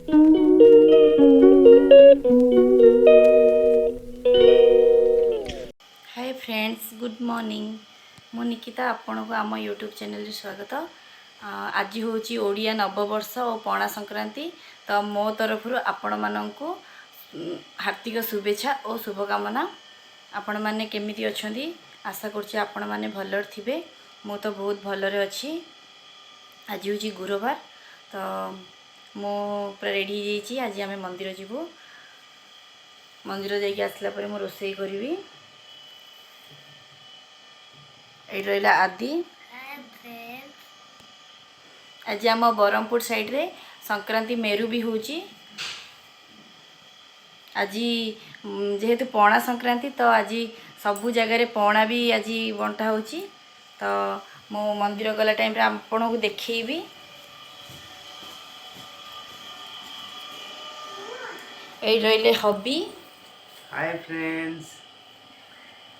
Hi friends, good morning. मु निकिता आपण को आम यूट्यूब चैनल स्वागत। आज हूँ ओडिया नववर्ष और पणा संक्रांति। तो मो तरफ आपण मानू हार्दिक शुभेच्छा और शुभकामना। आपण मैंने केमिति अच्छी आशा करुँचे आपण मैंने भलर थे। मु तो बहुत भलरे अच्छी। आज हूँ गुरुवार, तो मो पूरा रेडी हो। आज आम मंदिर जीवु। मंदिर जाइए आसला पर मु रोषे करी। ये रहा आदि। आज आम बरहमपुर साइड रे संक्रांति मेरू भी होची। आज जेहेतु पणा संक्रांति तो आज सबू जगार पणा भी आज बंटा होची। तो मो मंदिर गला टाइम रे आपन को देखैबी। ये रहिले हबी। Hi friends.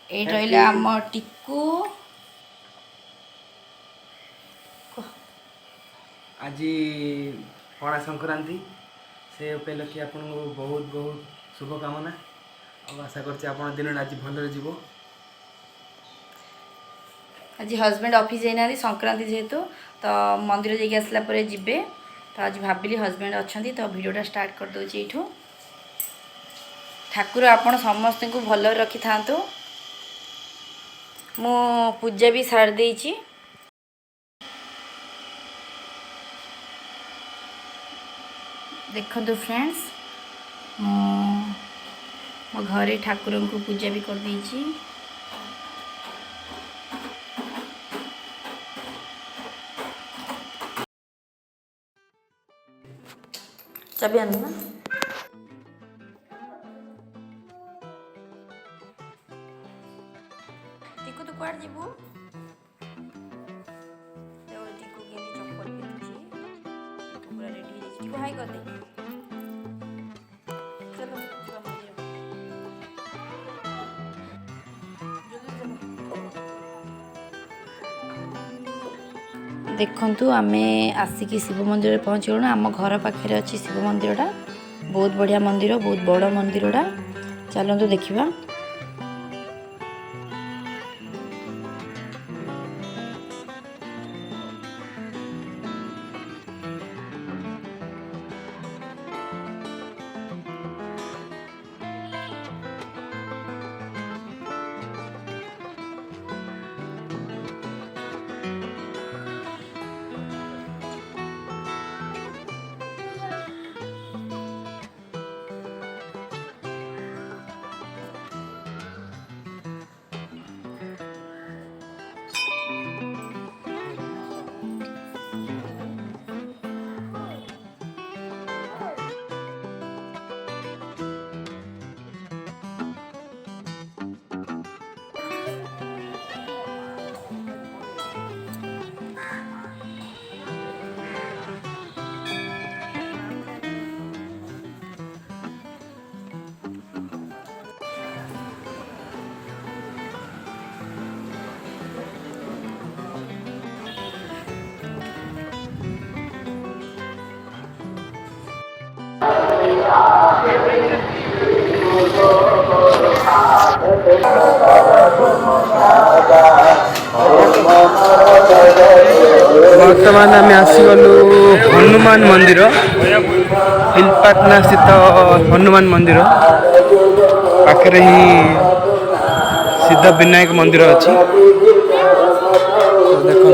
ये रहिले आम टिकू। आज पणा संक्रांति से उपलक्षे आपन को बहुत बहुत शुभकामना और आशा करते आप दिन आज भलरे जीव। आज हजबैंड ऑफिस जाइना संक्रांति जेहेतु तो मंदिर जाइए आसला पर जीवे। तो आज भाविली हजबैंड अच्छा तो वीडियोटा स्टार्ट कर दूची। ये ठाकुर आपण समस्त को भल रखी था। मु पूजा भी सार देची। देखो फ्रेंड्स, मो घरे ठाकुर को पूजा भी कर देची। चाबी आनु ना। टिकू तू कुआड़ जीवु? तो टिकू के चप्पल पिंधुची। टिकू पूरा रेडी हो जाई। टिकू हाय कर दे। चलो चलो मंदिर। देखंतु आमे आसिकी शिव मंदिर पहुँच गलु। आम घर पाखे अच्छी शिव मंदिरटा बहुत बढ़िया मंदिर, बहुत बड़ मंदिरटा। चलतु देखा। बर्तमान आम आसीगलु हनुमान मंदिर, हिलपाटना स्थित हनुमान मंदिर पाखे ही सिद्ध विनायक मंदिर अच्छी। तो देखो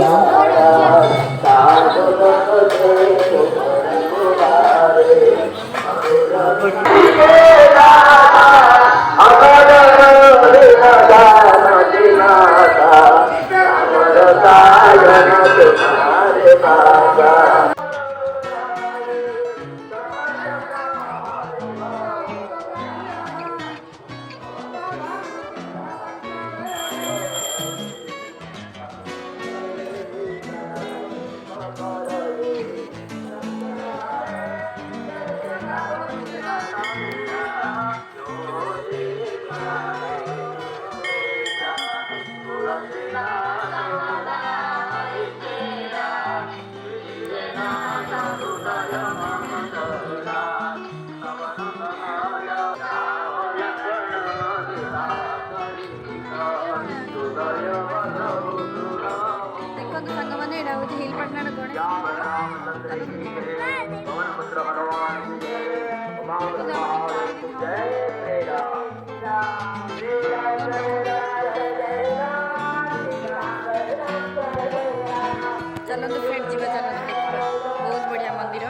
चलते फ्रेंड जी चलते देखा बहुत बढ़िया मंदिर।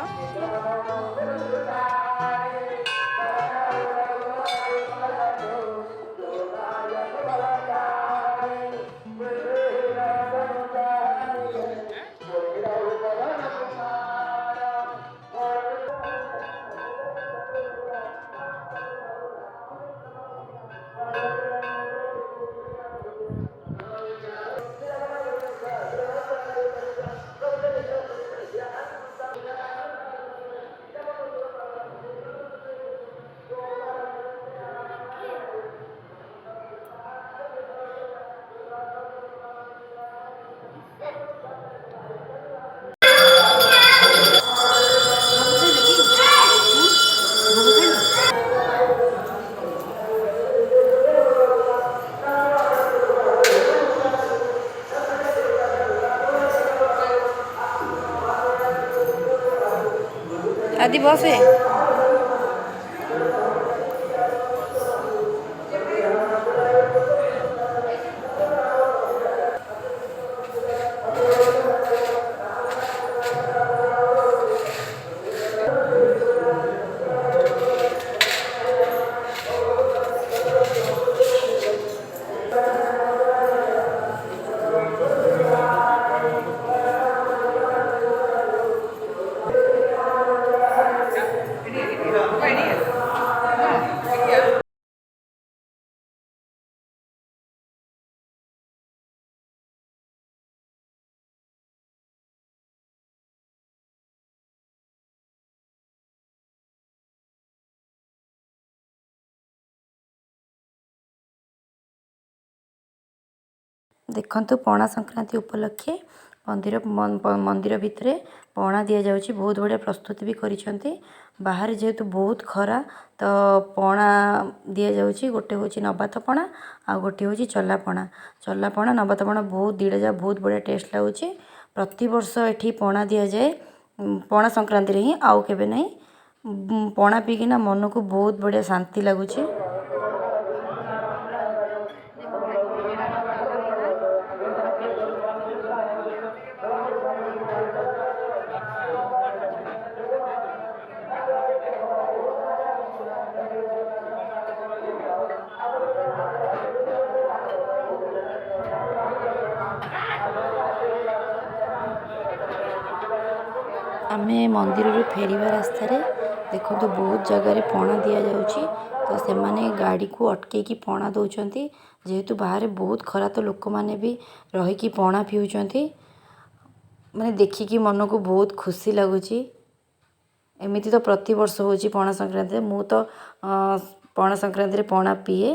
आदि बस है देखंतु पणा संक्रांति उपलक्षे मंदिर भितर पणा दि जाउछि बहुत बढ़िया प्रस्तुति भी करिसेंती बाहर जेहेतु बहुत खरा तो पणा दि जाउछि गोटे होछि नबात पणा आ गोटे होछि चला पणा नबात पणा बहुत दिड़ा जा बहुत बढ़िया टेस्ट लाଗୁछि प्रति वर्ष एठी पणा दि जाए पणा संक्रांति रे ही आउ केबे नहीं पणा पीकिना मन को बहुत बढ़िया शांति लगुछि। आमे मंदिर रू फेरिबा रास्ता रे देखो तो बहुत जगह पणा दि जाउछि तो से माने गाड़ी को अटके की पणा दउचंती जेहेतु बाहर बहुत खरा तो लोक माने भी रही की पणा पिउचंती माने देखि की मन को बहुत खुशी लगुछि एमिति तो प्रति वर्ष होछि पणा संक्रांति मु तो पणा संक्रांति रे पणा पिए।